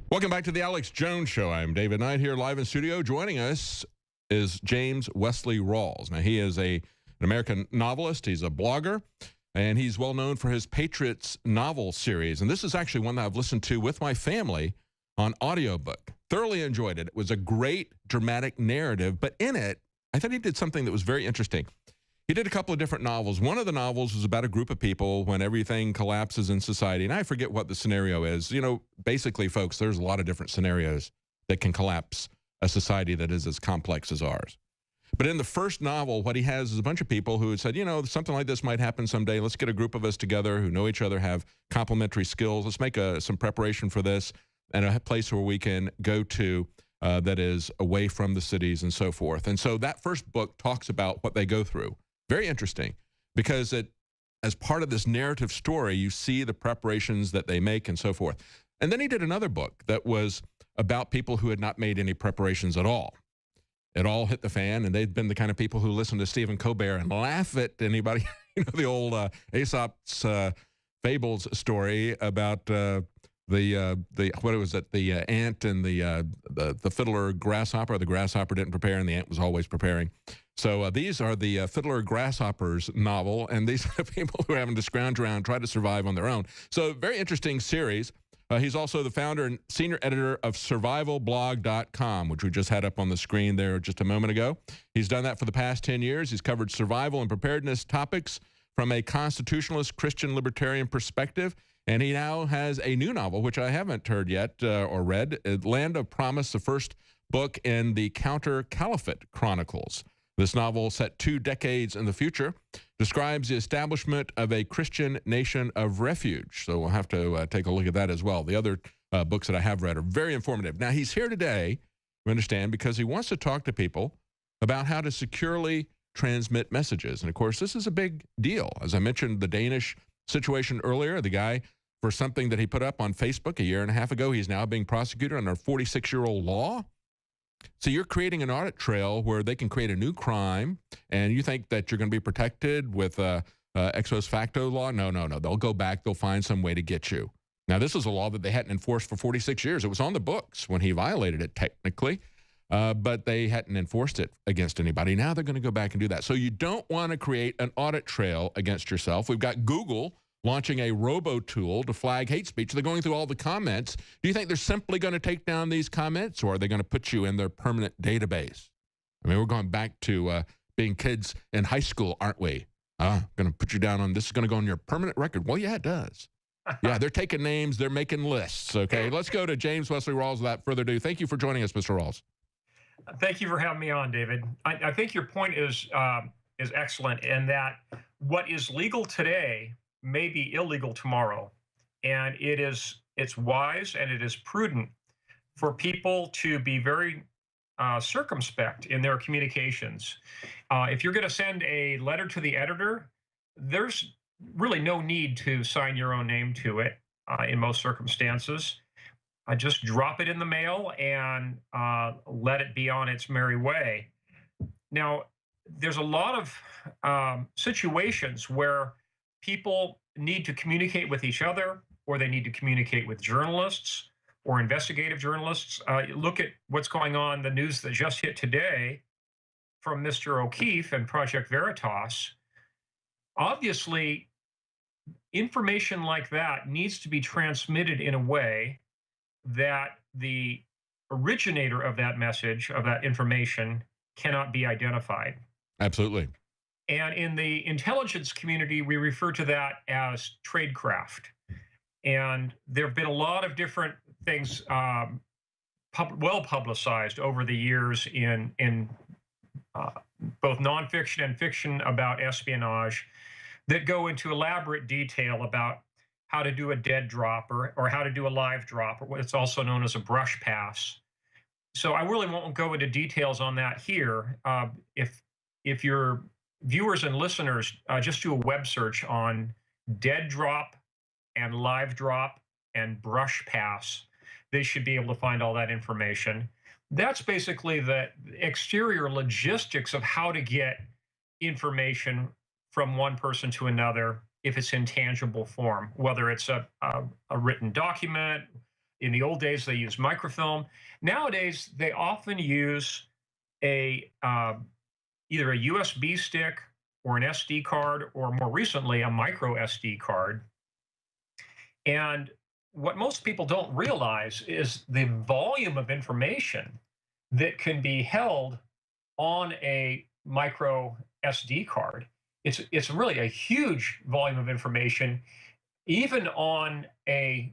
Welcome back to the Alex Jones Show. I'm David Knight here live in studio. Joining us is James Wesley Rawls. Now, he is an American novelist. He's a blogger, and he's well known for his Patriots novel series. And this is actually one that I've listened to with my family on audiobook. Thoroughly enjoyed it. It was a great dramatic narrative, but in it, I thought he did something that was very interesting. He did a couple of different novels. One of the novels was about a group of people when everything collapses in society. And I forget what the scenario is. You know, basically, folks, there's a lot of different scenarios that can collapse a society that is as complex as ours. But in the first novel, what he has is a bunch of people who had said, you know, something like this might happen someday. Let's get a group of us together who know each other, have complementary skills. Let's make some preparation for this and a place where we can go to that is away from the cities and so forth. And so that first book talks about what they go through. Very interesting, because as part of this narrative story, you see the preparations that they make and so forth. And then he did another book that was about people who had not made any preparations at all. It all hit the fan, and they'd been the kind of people who listen to Stephen Colbert and laugh at anybody, you know, the old Aesop's fables story about what was it, the ant and the fiddler grasshopper. The grasshopper didn't prepare, and the ant was always preparing. So these are the Fiddler Grasshoppers novel, and these are people who are having to scrounge around, try to survive on their own. So very interesting series. He's also the founder and senior editor of survivalblog.com, which we just had up on the screen there just a moment ago. He's done that for the past 10 years. He's covered survival and preparedness topics from a constitutionalist Christian libertarian perspective. And he now has a new novel, which I haven't heard yet or read, Land of Promise, the first book in the Counter Caliphate Chronicles. This novel, set 2 decades in the future, describes the establishment of a Christian nation of refuge. So we'll have to take a look at that as well. The other books that I have read are very informative. Now, he's here today, we understand, because he wants to talk to people about how to securely transmit messages. And, of course, this is a big deal. As I mentioned, the Danish situation earlier, the guy, for something that he put up on Facebook a year and a half ago, he's now being prosecuted under a 46-year-old law. So you're creating an audit trail where they can create a new crime, and you think that you're going to be protected with ex post facto law? No. They'll go back. They'll find some way to get you. Now, this is a law that they hadn't enforced for 46 years. It was on the books when he violated it, technically, but they hadn't enforced it against anybody. Now they're going to go back and do that. So you don't want to create an audit trail against yourself. We've got Google launching a robo-tool to flag hate speech. They're going through all the comments. Do you think they're simply going to take down these comments, or are they going to put you in their permanent database? I mean, we're going back to being kids in high school, aren't we? Going to put you down on this is going to go on your permanent record. Well, yeah, it does. Yeah, they're taking names. They're making lists, okay? Let's go to James Wesley Rawls without further ado. Thank you for joining us, Mr. Rawls. Thank you for having me on, David. I think your point is excellent in that what is legal today may be illegal tomorrow, and it's wise and it is prudent for people to be very circumspect in their communications. If you're going to send a letter to the editor, there's really no need to sign your own name to it in most circumstances. Just drop it in the mail and let it be on its merry way. Now, there's a lot of situations where people need to communicate with each other, or they need to communicate with journalists or investigative journalists. Look at what's going on, the news that just hit today from Mr. O'Keefe and Project Veritas. Obviously, information like that needs to be transmitted in a way that the originator of that message, of that information, cannot be identified. Absolutely. And in the intelligence community, we refer to that as tradecraft. And there have been a lot of different things well publicized over the years in both nonfiction and fiction about espionage that go into elaborate detail about how to do a dead drop or how to do a live drop, or what's also known as a brush pass. So I really won't go into details on that here. If your viewers and listeners just do a web search on dead drop and live drop and brush pass, they should be able to find all that information. That's basically the exterior logistics of how to get information from one person to another if it's in tangible form, whether it's a written document. In the old days, they used microfilm. Nowadays, they often use a either a USB stick or an SD card, or more recently, a micro SD card. And what most people don't realize is the volume of information that can be held on a micro SD card. It's really a huge volume of information, even on a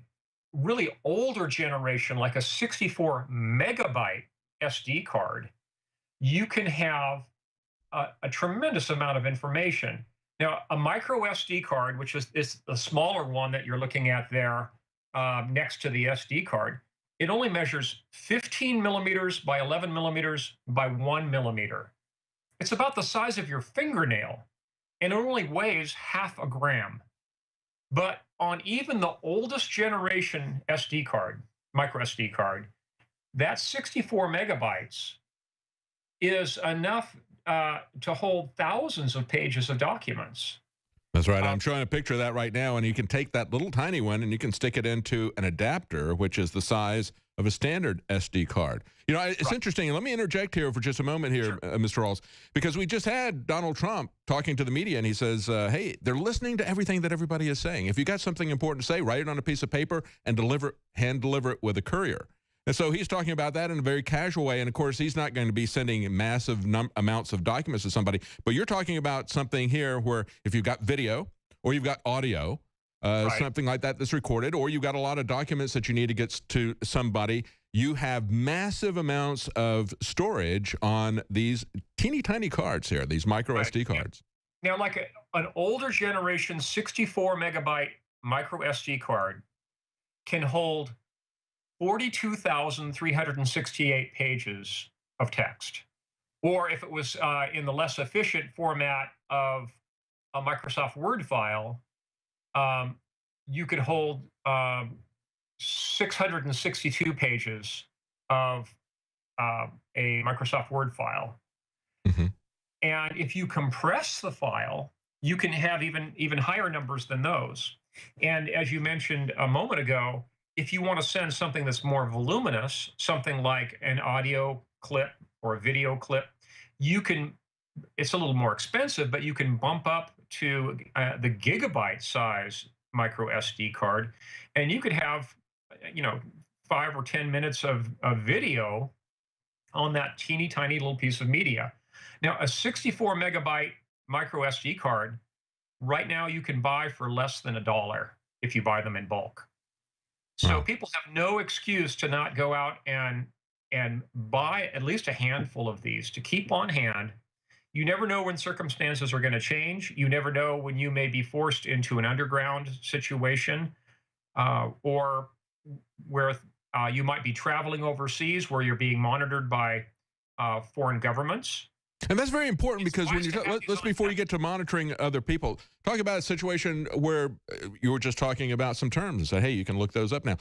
really older generation, like a 64 megabyte SD card. You can have a tremendous amount of information. Now, a micro SD card, which is the smaller one that you're looking at there next to the SD card, it only measures 15 millimeters by 11 millimeters by 1 millimeter. It's about the size of your fingernail, and it only weighs half a gram. But on even the oldest generation SD card, micro SD card, that 64 megabytes is enough to hold thousands of pages of documents. That's right. I'm showing a picture of that right now, and you can take that little tiny one and you can stick it into an adapter, which is the size of a standard SD card. You know, it's interesting. And let me interject here for just a moment here, Mr. Rawls, because we just had Donald Trump talking to the media, and he says, hey, they're listening to everything that everybody is saying. If you got something important to say, write it on a piece of paper and hand deliver it with a courier. And so he's talking about that in a very casual way. And of course, he's not going to be sending massive amounts of documents to somebody. But you're talking about something here where if you've got video or you've got audio, something like that that's recorded, or you've got a lot of documents that you need to get to somebody, you have massive amounts of storage on these teeny tiny cards here, these micro SD cards. Now, like an older generation 64 megabyte micro SD card can hold 42,368 pages of text. Or if it was in the less efficient format of a Microsoft Word file, you could hold 662 pages of a Microsoft Word file. Mm-hmm. And if you compress the file, you can have even higher numbers than those. And as you mentioned a moment ago, if you want to send something that's more voluminous, something like an audio clip or a video clip, you can, it's a little more expensive, but you can bump up to the gigabyte size micro SD card, and you could have, 5 or 10 minutes of video on that teeny tiny little piece of media. Now, a 64 megabyte micro SD card, right now you can buy for less than $1 if you buy them in bulk. So people have no excuse to not go out and buy at least a handful of these to keep on hand. You never know when circumstances are going to change. You never know when you may be forced into an underground situation, or where you might be traveling overseas where you're being monitored by foreign governments. And that's very important, because when you let's before you get to monitoring other people, talk about a situation where you were just talking about some terms and said, hey, you can look those up now.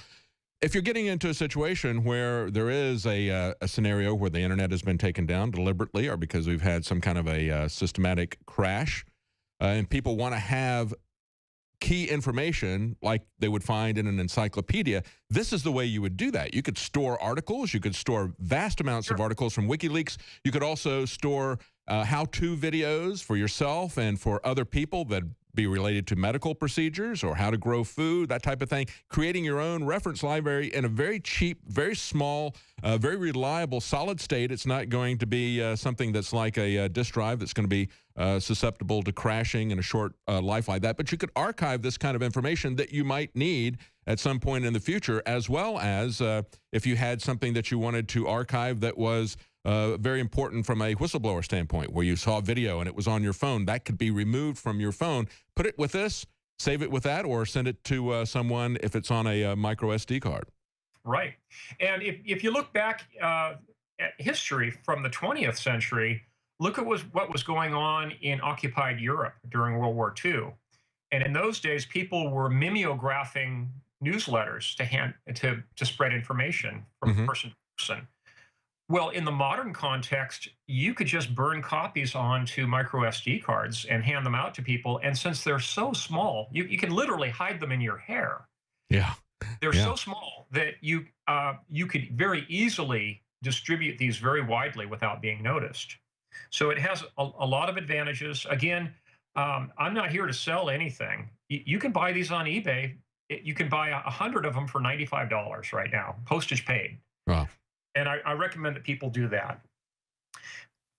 If you're getting into a situation where there is a scenario where the internet has been taken down deliberately, or because we've had some kind of a systematic crash, and people want to have key information like they would find in an encyclopedia, this is the way you would do that. You could store articles. You could store vast amounts of articles from WikiLeaks. You could also store how-to videos for yourself and for other people that be related to medical procedures or how to grow food, that type of thing. Creating your own reference library in a very cheap, very small, very reliable, solid state. It's not going to be something that's like a disk drive that's going to be susceptible to crashing in a short life like that. But you could archive this kind of information that you might need at some point in the future, as well as if you had something that you wanted to archive that was very important from a whistleblower standpoint, where you saw video and it was on your phone, that could be removed from your phone. Put it with this, save it with that, or send it to someone if it's on a micro SD card. Right. And if you look back at history from the 20th century, look at what was going on in occupied Europe during World War II. And in those days, people were mimeographing newsletters to spread information from person to person. Well, in the modern context, you could just burn copies onto micro SD cards and hand them out to people. And since they're so small, you can literally hide them in your hair. Yeah. They're Yeah. so small that you could very easily distribute these very widely without being noticed. So it has a lot of advantages. Again, I'm not here to sell anything. You can buy these on eBay. You can buy 100 of them for $95 right now, postage paid. Wow. And I recommend that people do that.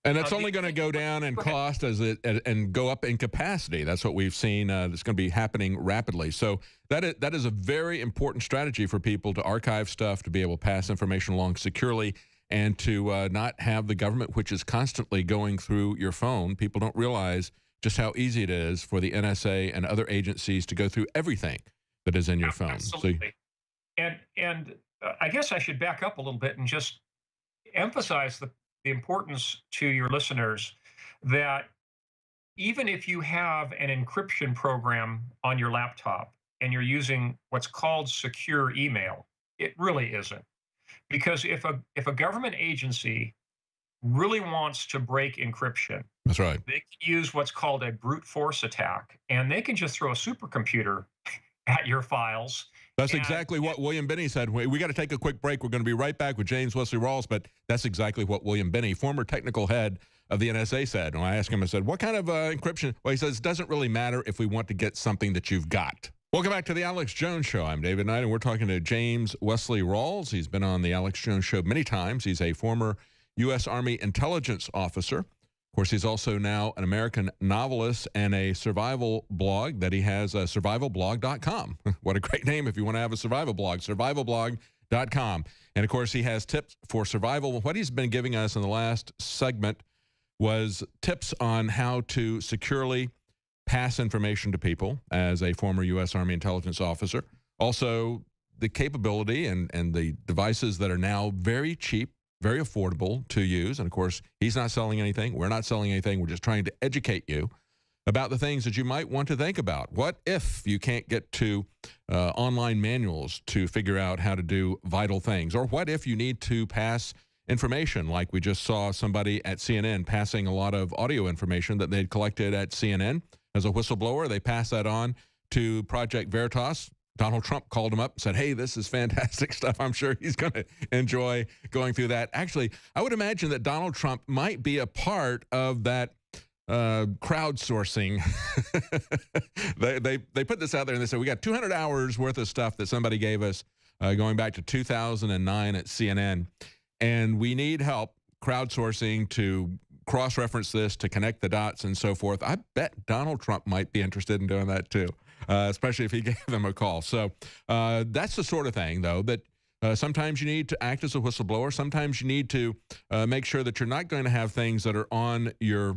And that's only going to go down in cost as it and go up in capacity. That's what we've seen. That's going to be happening rapidly. So that is a very important strategy for people to archive stuff, to be able to pass information along securely, and to not have the government, which is constantly going through your phone. People don't realize just how easy it is for the NSA and other agencies to go through everything that is in your phone. Absolutely. And I guess I should back up a little bit and just emphasize the importance to your listeners that even if you have an encryption program on your laptop and you're using what's called secure email, it really isn't. Because if a government agency really wants to break encryption, That's right. they can use what's called a brute force attack, and they can just throw a supercomputer at your files. That's exactly what William Binney said. We got to take a quick break. We're going to be right back with James Wesley Rawls, but that's exactly what William Binney, former technical head of the NSA, said. And I asked him, I said, what kind of encryption? Well, he says, it doesn't really matter if we want to get something that you've got. Welcome back to the Alex Jones Show. I'm David Knight, and we're talking to James Wesley Rawls. He's been on the Alex Jones Show many times. He's a former U.S. Army intelligence officer. Of course, he's also now an American novelist and a survival blog that he has, survivalblog.com. What a great name if you want to have a survival blog, survivalblog.com. And, of course, he has tips for survival. What he's been giving us in the last segment was tips on how to securely pass information to people as a former U.S. Army intelligence officer. Also, the capability and the devices that are now very cheap, very affordable to use. And of course, he's not selling anything. We're not selling anything. We're just trying to educate you about the things that you might want to think about. What if you can't get to online manuals to figure out how to do vital things? Or what if you need to pass information, like we just saw somebody at CNN passing a lot of audio information that they'd collected at CNN as a whistleblower. They passed that on to Project Veritas. Donald Trump called him up and said, hey, this is fantastic stuff. I'm sure he's going to enjoy going through that. Actually, I would imagine that Donald Trump might be a part of that crowdsourcing. They put this out there and they said, we got 200 hours worth of stuff that somebody gave us going back to 2009 at CNN. And we need help crowdsourcing to cross-reference this, to connect the dots and so forth. I bet Donald Trump might be interested in doing that too. Especially if he gave them a call. So that's the sort of thing, though, that sometimes you need to act as a whistleblower. Sometimes you need to make sure that you're not going to have things that are on your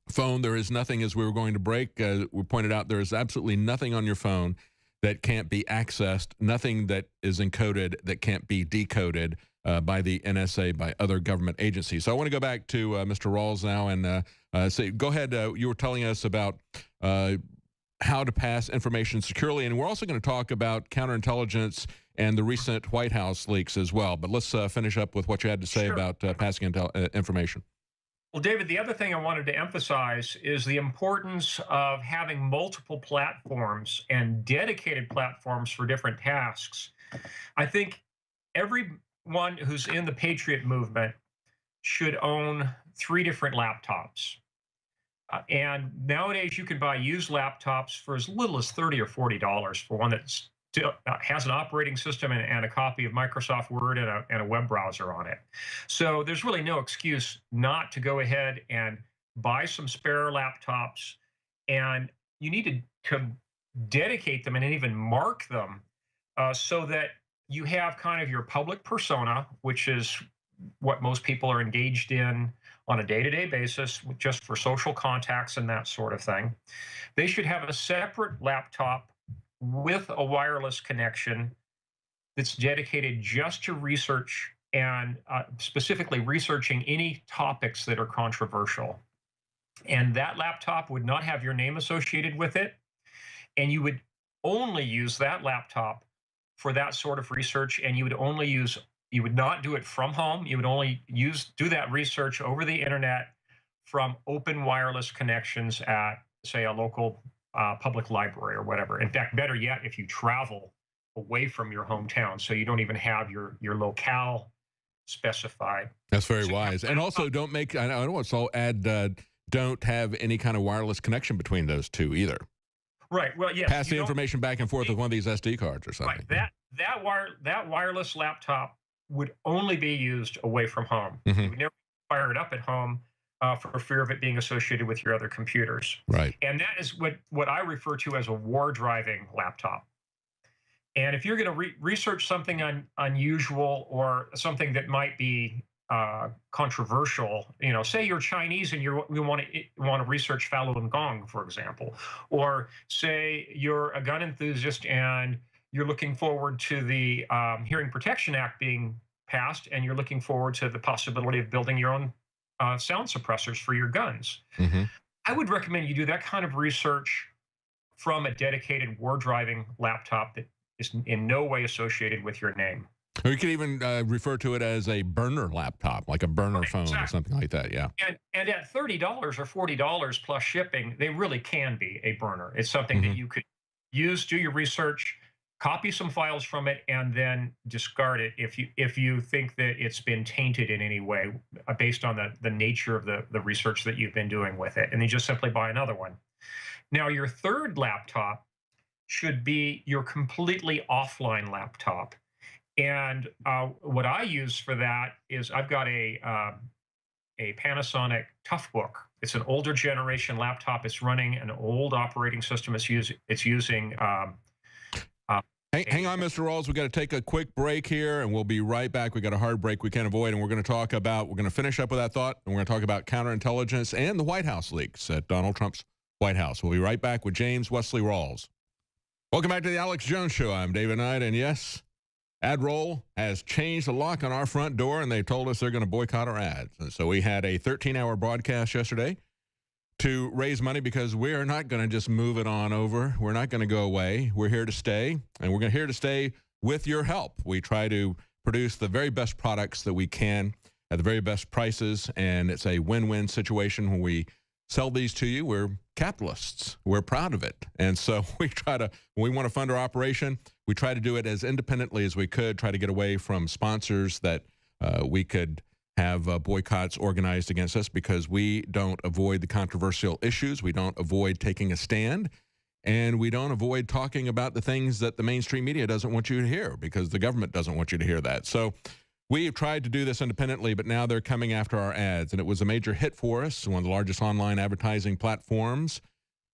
phone. There is nothing, as we were going to break, we pointed out, there is absolutely nothing on your phone that can't be accessed, nothing that is encoded that can't be decoded by the NSA, by other government agencies. So I want to go back to Mr. Rawls now and say, go ahead. You were telling us about how to pass information securely. And we're also going to talk about counterintelligence and the recent White House leaks as well. But let's finish up with what you had to say about passing information. Well, David, the other thing I wanted to emphasize is the importance of having multiple platforms and dedicated platforms for different tasks. I think everyone who's in the Patriot movement should own 3 different laptops. And nowadays, you can buy used laptops for as little as $30 or $40 for one that still has an operating system and a copy of Microsoft Word and a web browser on it. So there's really no excuse not to go ahead and buy some spare laptops. And you need to dedicate them and even mark them so that you have kind of your public persona, which is what most people are engaged in on a day-to-day basis, just for social contacts and that sort of thing. They should have a separate laptop with a wireless connection that's dedicated just to research and specifically researching any topics that are controversial. And that laptop would not have your name associated with it. And you would only use that laptop for that sort of research, and you would only use You would not do it from home. You would only do that research over the internet from open wireless connections at, say, a local public library or whatever. In fact, better yet, if you travel away from your hometown, so you don't even have your locale specified. That's very So you have wise. And also, don't make, I don't want to add, don't have any kind of wireless connection between those two either. right. Well, yes. Pass the information back and forth with one of these SD cards or something. Right. That wireless laptop would only be used away from home. Mm-hmm. You would never fire it up at home for fear of it being associated with your other computers. Right. And that is what I refer to as a war driving laptop. And if you're going to research something unusual or something that might be controversial, say you're Chinese and you want to research Falun Gong, for example, or say you're a gun enthusiast and you're looking forward to the Hearing Protection Act being passed, and you're looking forward to the possibility of building your own sound suppressors for your guns. Mm-hmm. I would recommend you do that kind of research from a dedicated war driving laptop that is in no way associated with your name. Or you could even refer to it as a burner laptop, like a burner phone exactly. or something like that. Yeah. And at $30 or $40 plus shipping, they really can be a burner. It's something that you could use, do your research, copy some files from it, and then discard it if you think that it's been tainted in any way based on the nature of the research that you've been doing with it. And then just simply buy another one. Now, your third laptop should be your completely offline laptop. And what I use for that is I've got a Panasonic Toughbook. It's an older generation laptop. It's running an old operating system. It's using. Hang on, Mr. Rawls. We've got to take a quick break here, and we'll be right back. We got a hard break we can't avoid, and we're going to finish up with that thought, and we're going to talk about counterintelligence and the White House leaks at Donald Trump's White House. We'll be right back with James Wesley Rawls. Welcome back to the Alex Jones Show. I'm David Knight, and yes, AdRoll has changed the lock on our front door, and they told us they're going to boycott our ads. And so we had a 13-hour broadcast yesterday to raise money because we are not going to just move it on over. We're not going to go away. We're here to stay, and we're here to stay with your help. We try to produce the very best products that we can at the very best prices, and it's a win-win situation when we sell these to you. We're capitalists. We're proud of it. And so when we want to fund our operation, we try to do it as independently as we could, try to get away from sponsors that we could have boycotts organized against us, because we don't avoid the controversial issues. We don't avoid taking a stand, and we don't avoid talking about the things that the mainstream media doesn't want you to hear, because the government doesn't want you to hear that. So we have tried to do this independently, but now they're coming after our ads, and it was a major hit for us. One of the largest online advertising platforms,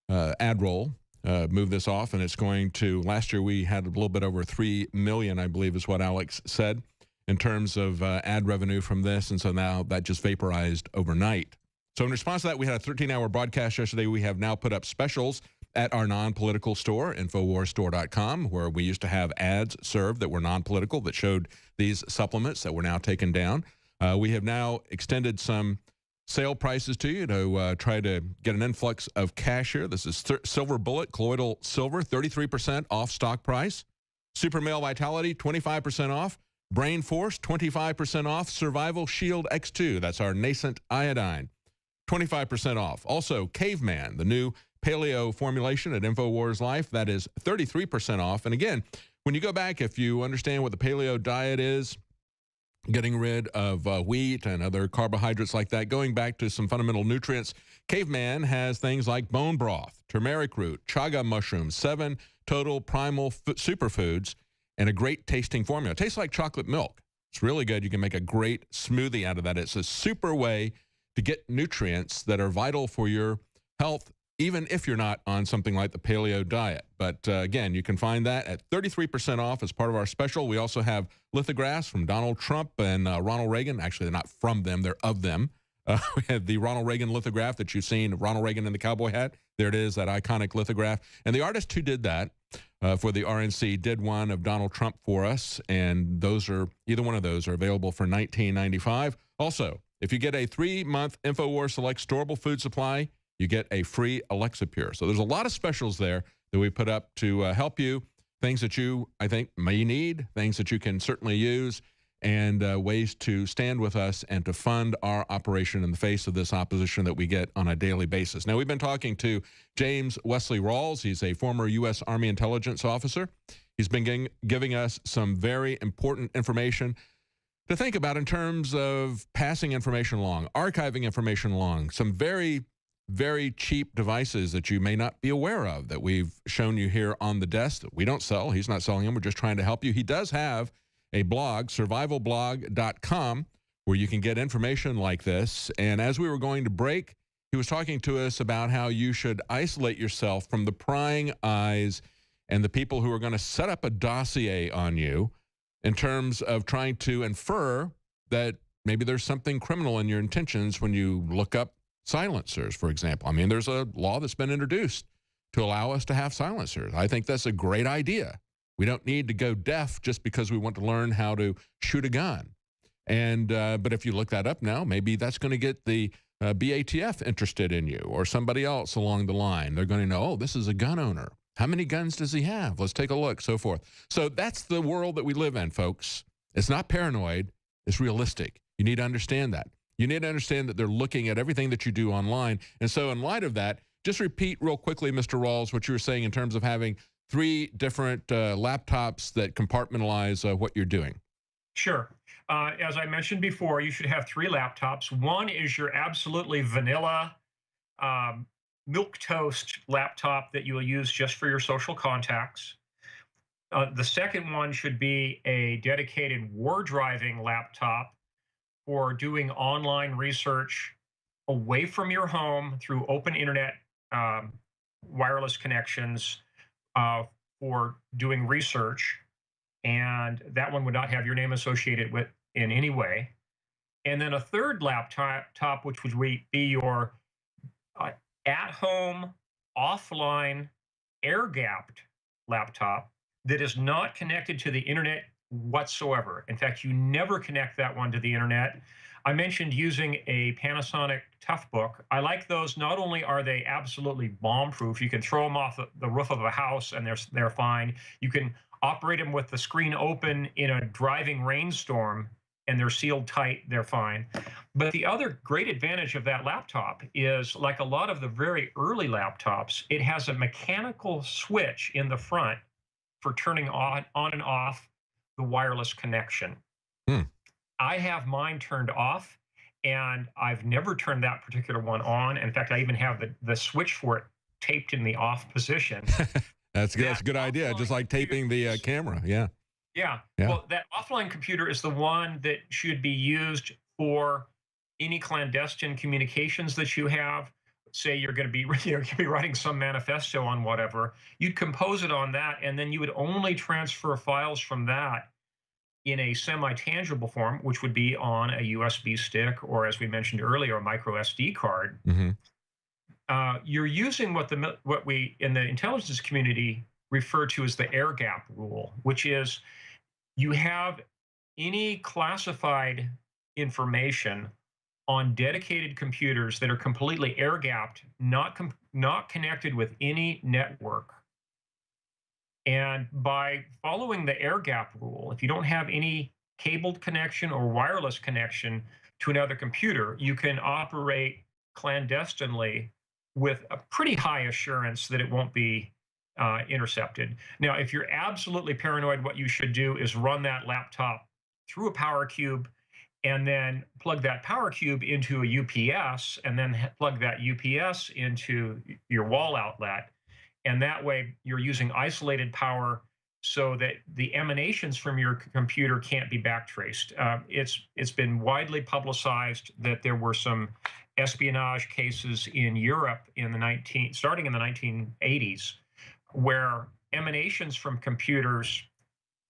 AdRoll, moved this off, and it's going to, last year we had a little bit over 3 million, I believe is what Alex said, in terms of ad revenue from this, and so now that just vaporized overnight. So in response to that, we had a 13-hour broadcast yesterday. We have now put up specials at our non-political store, InfoWarsStore.com, where we used to have ads served that were non-political that showed these supplements that were now taken down. We have now extended some sale prices to you to try to get an influx of cash here. This is Silver Bullet, colloidal silver, 33% off stock price. Super Male Vitality, 25% off. Brain Force, 25% off. Survival Shield X2, that's our nascent iodine, 25% off. Also, Caveman, the new paleo formulation at InfoWars Life, that is 33% off. And again, when you go back, if you understand what the paleo diet is, getting rid of wheat and other carbohydrates like that, going back to some fundamental nutrients, Caveman has things like bone broth, turmeric root, chaga mushrooms, 7 total primal superfoods, and a great tasting formula. It tastes like chocolate milk. It's really good. You can make a great smoothie out of that. It's a super way to get nutrients that are vital for your health, even if you're not on something like the paleo diet. But again, you can find that at 33% off as part of our special. We also have lithographs from Donald Trump and Ronald Reagan. Actually, they're not from them, they're of them. We have the Ronald Reagan lithograph that you've seen, Ronald Reagan in the cowboy hat. There it is, that iconic lithograph. And the artist who did that for the RNC did one of Donald Trump for us, and either one of those are available for $19.95. Also, if you get a 3-month InfoWars Select storable food supply, you get a free Alexa Pure. So there's a lot of specials there that we put up to help you, things that you, I think, may need, things that you can certainly use. and ways to stand with us and to fund our operation in the face of this opposition that we get on a daily basis. Now, we've been talking to James Wesley Rawls. He's a former U.S. Army intelligence officer. He's been giving us some very important information to think about in terms of passing information along, archiving information along, some very, very cheap devices that you may not be aware of that we've shown you here on the desk that we don't sell. He's not selling them. We're just trying to help you. He does have a blog, survivalblog.com, where you can get information like this. And as we were going to break, he was talking to us about how you should isolate yourself from the prying eyes and the people who are going to set up a dossier on you in terms of trying to infer that maybe there's something criminal in your intentions when you look up silencers, for example. I mean, there's a law that's been introduced to allow us to have silencers. I think that's a great idea. We don't need to go deaf just because we want to learn how to shoot a gun. And but if you look that up now, maybe that's going to get the BATF interested in you or somebody else along the line. They're going to know, oh, this is a gun owner. How many guns does he have? Let's take a look, so forth. So that's the world that we live in, folks. It's not paranoid. It's realistic. You need to understand that. You need to understand that they're looking at everything that you do online. And so in light of that, just repeat real quickly, Mr. Rawls, what you were saying in terms of having 3 different laptops that compartmentalize what you're doing. Sure. As I mentioned before, you should have 3 laptops. One is your absolutely vanilla milquetoast laptop that you will use just for your social contacts. The second one should be a dedicated war driving laptop for doing online research away from your home through open internet wireless connections for doing research. And that one would not have your name associated with in any way. And then a third laptop, which would be your at-home, offline, air-gapped laptop that is not connected to the internet whatsoever. In fact, you never connect that one to the internet. I mentioned using a Panasonic Toughbook. I like those. Not only are they absolutely bomb-proof, you can throw them off the roof of a house and they're fine. You can operate them with the screen open in a driving rainstorm and they're sealed tight, they're fine. But the other great advantage of that laptop is, like a lot of the very early laptops, it has a mechanical switch in the front for turning on and off the wireless connection. I have mine turned off, and I've never turned that particular one on. In fact, I even have the switch for it taped in the off position. That's good. That's a good idea. Just like taping the camera. Yeah. Yeah. Well, that offline computer is the one that should be used for any clandestine communications that you have. Say you're going to be writing some manifesto on whatever. You'd compose it on that, and then you would only transfer files from that in a semi-tangible form, which would be on a USB stick or, as we mentioned earlier, a micro SD card. You're using what we in the intelligence community refer to as the air gap rule, which is you have any classified information on dedicated computers that are completely air gapped, not connected with any network. And by following the air gap rule, if you don't have any cabled connection or wireless connection to another computer, you can operate clandestinely with a pretty high assurance that it won't be intercepted. Now, if you're absolutely paranoid, what you should do is run that laptop through a power cube and then plug that power cube into a UPS and then plug that UPS into your wall outlet. And that way you're using isolated power so that the emanations from your computer can't be backtraced. It's been widely publicized that there were some espionage cases in Europe starting in the 1980s, where emanations from computers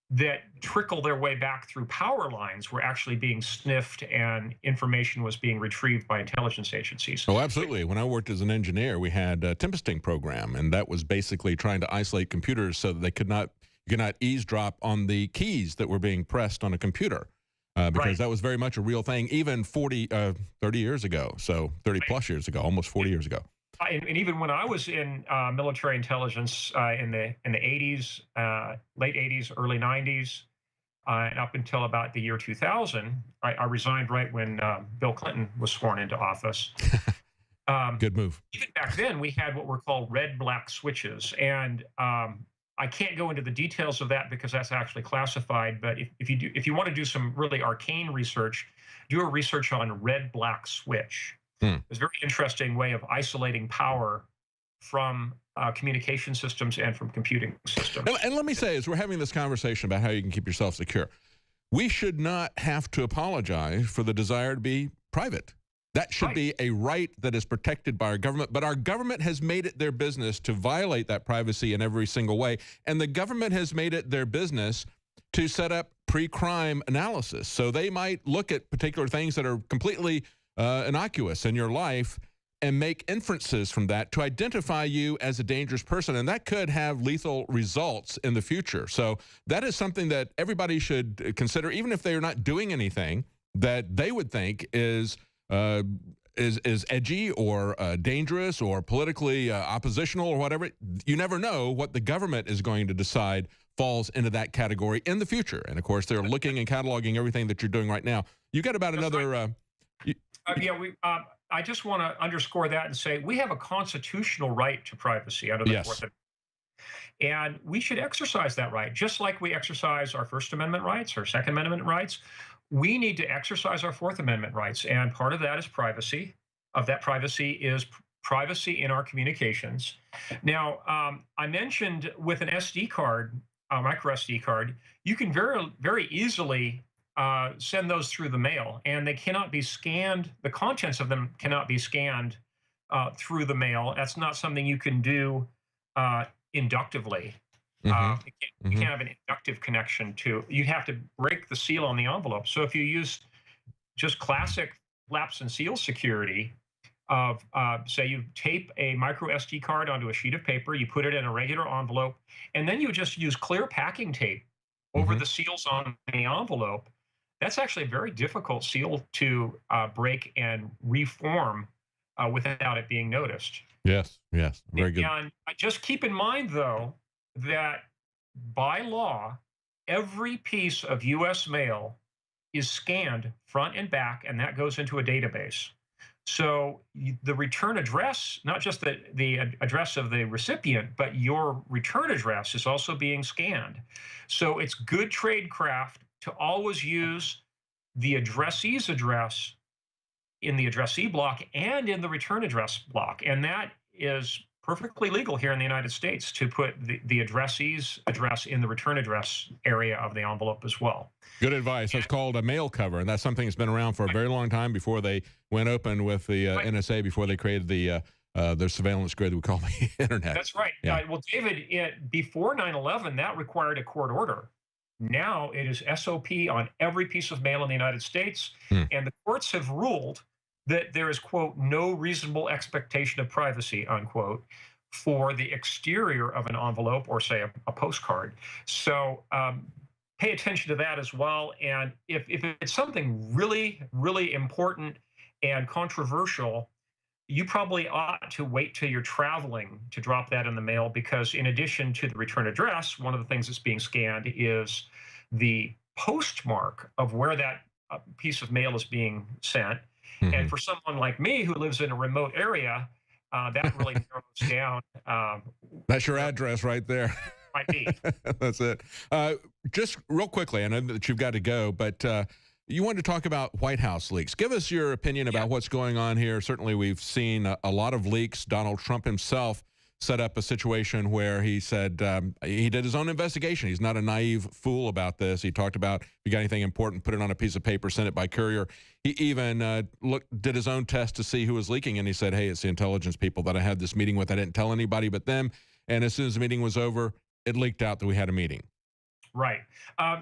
that trickle their way back through power lines were actually being sniffed and information was being retrieved by intelligence agencies. Oh, absolutely. When I worked as an engineer, we had a tempesting program, and that was basically trying to isolate computers so that you could not eavesdrop on the keys that were being pressed on a computer. Because that was very much a real thing, even 30 years ago. So 30 plus years ago, almost 40 years ago. And even when I was in military intelligence in the 80s, late 80s, early 90s, And up until about the year 2000, I resigned right when Bill Clinton was sworn into office. Good move. Even back then, we had what were called red-black switches, and I can't go into the details of that because that's actually classified. But if you want to do some really arcane research, do a research on red-black switch. It's a very interesting way of isolating power from communication systems and from computing systems. And let me say, as we're having this conversation about how you can keep yourself secure, we should not have to apologize for the desire to be private. That should be a right that is protected by our government, but our government has made it their business to violate that privacy in every single way, and the government has made it their business to set up pre-crime analysis. So they might look at particular things that are completely innocuous in your life and make inferences from that to identify you as a dangerous person, and that could have lethal results in the future. So that is something that everybody should consider, even if they are not doing anything that they would think is edgy or dangerous or politically oppositional or whatever. You never know what the government is going to decide falls into that category in the future. And of course, they're looking and cataloging everything that you're doing right now. You got about another. I just want to underscore that and say we have a constitutional right to privacy under the Fourth Amendment. And we should exercise that right, just like we exercise our First Amendment rights, our Second Amendment rights. We need to exercise our Fourth Amendment rights, and part of that is privacy. Of that privacy is privacy in our communications. Now, I mentioned with an SD card, a micro SD card, you can very easily send those through the mail, and they cannot be scanned. The contents of them cannot be scanned through the mail. That's not something you can do inductively. You can't have an inductive connection to. You have to break the seal on the envelope. So if you use just classic flaps and seal security of, say, you tape a micro SD card onto a sheet of paper, you put it in a regular envelope, and then you just use clear packing tape over the seals on the envelope. That's actually a very difficult seal to break and reform without it being noticed. Yes, very good. And just keep in mind, though, that by law, every piece of U.S. mail is scanned front and back, and that goes into a database. So the return address, not just the address of the recipient, but your return address is also being scanned. So it's good tradecraft to always use the addressee's address in the addressee block and in the return address block. And that is perfectly legal here in the United States to put the addressee's address in the return address area of the envelope as well. Good advice. That's called a mail cover, and that's something that's been around for a very long time before they went open with the NSA, before they created the surveillance grid we call the internet. That's right. Well, David, before 9/11, that required a court order. Now it is SOP on every piece of mail in the United States, and the courts have ruled that there is, quote, no reasonable expectation of privacy, unquote, for the exterior of an envelope or, say, a postcard. So pay attention to that as well. And if it's something really, really important and controversial, you probably ought to wait till you're traveling to drop that in the mail, because in addition to the return address, one of the things that's being scanned is the postmark of where that piece of mail is being sent. And for someone like me who lives in a remote area, that really narrows down. That's your address right there. Might be. That's it. Just real quickly, I know that you've got to go, but you wanted to talk about White House leaks. Give us your opinion about what's going on here. Certainly, we've seen a lot of leaks. Donald Trump himself set up a situation where he said he did his own investigation. He's not a naive fool about this. He talked about, if you got anything important, put it on a piece of paper, send it by courier. He even did his own test to see who was leaking, and he said, hey, it's the intelligence people that I had this meeting with. I didn't tell anybody but them. And as soon as the meeting was over, it leaked out that we had a meeting. Right.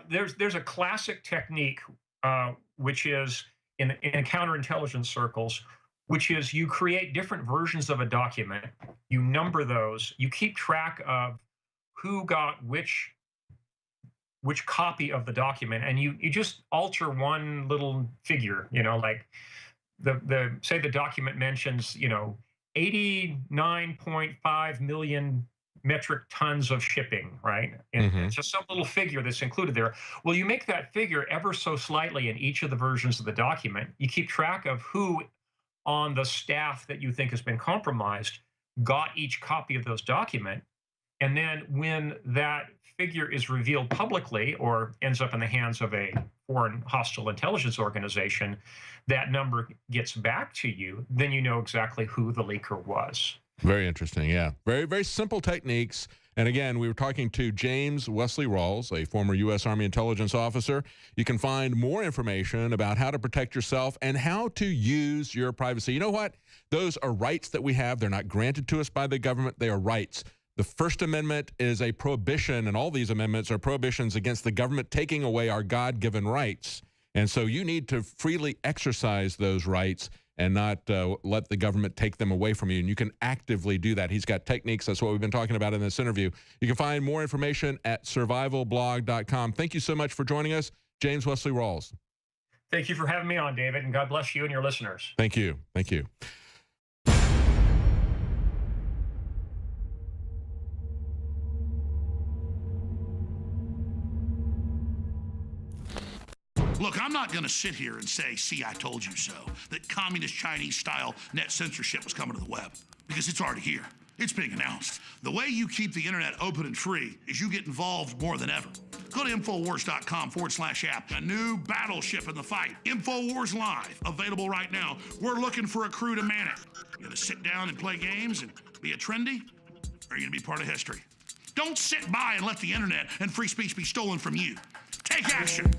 There's a classic technique, which is in counterintelligence circles, which is you create different versions of a document, you number those, you keep track of who got which copy of the document, and you just alter one little figure, like say the document mentions, 89.5 million metric tons of shipping, right? And it's just some little figure that's included there. Well, you make that figure ever so slightly in each of the versions of the document. You keep track of who on the staff that you think has been compromised got each copy of those documents. And then when that figure is revealed publicly or ends up in the hands of a foreign hostile intelligence organization, that number gets back to you, then you know exactly who the leaker was. Very interesting. Yeah. Very, very simple techniques. And again, we were talking to James Wesley Rawls, a former U.S. Army intelligence officer. You can find more information about how to protect yourself and how to use your privacy. You know what? Those are rights that we have. They're not granted to us by the government. They are rights. The First Amendment is a prohibition, and all these amendments are prohibitions against the government taking away our God-given rights. And so you need to freely exercise those rights and not let the government take them away from you. And you can actively do that. He's got techniques. That's what we've been talking about in this interview. You can find more information at survivalblog.com. Thank you so much for joining us, James Wesley Rawls. Thank you for having me on, David, and God bless you and your listeners. Thank you. Thank you. Look, I'm not going to sit here and say, see, I told you so, that communist Chinese-style net censorship was coming to the web, because it's already here. It's being announced. The way you keep the internet open and free is you get involved more than ever. Go to Infowars.com/app. A new battleship in the fight. Infowars Live, available right now. We're looking for a crew to man it. You going to sit down and play games and be a trendy? Or are you going to be part of history? Don't sit by and let the internet and free speech be stolen from you. Take action.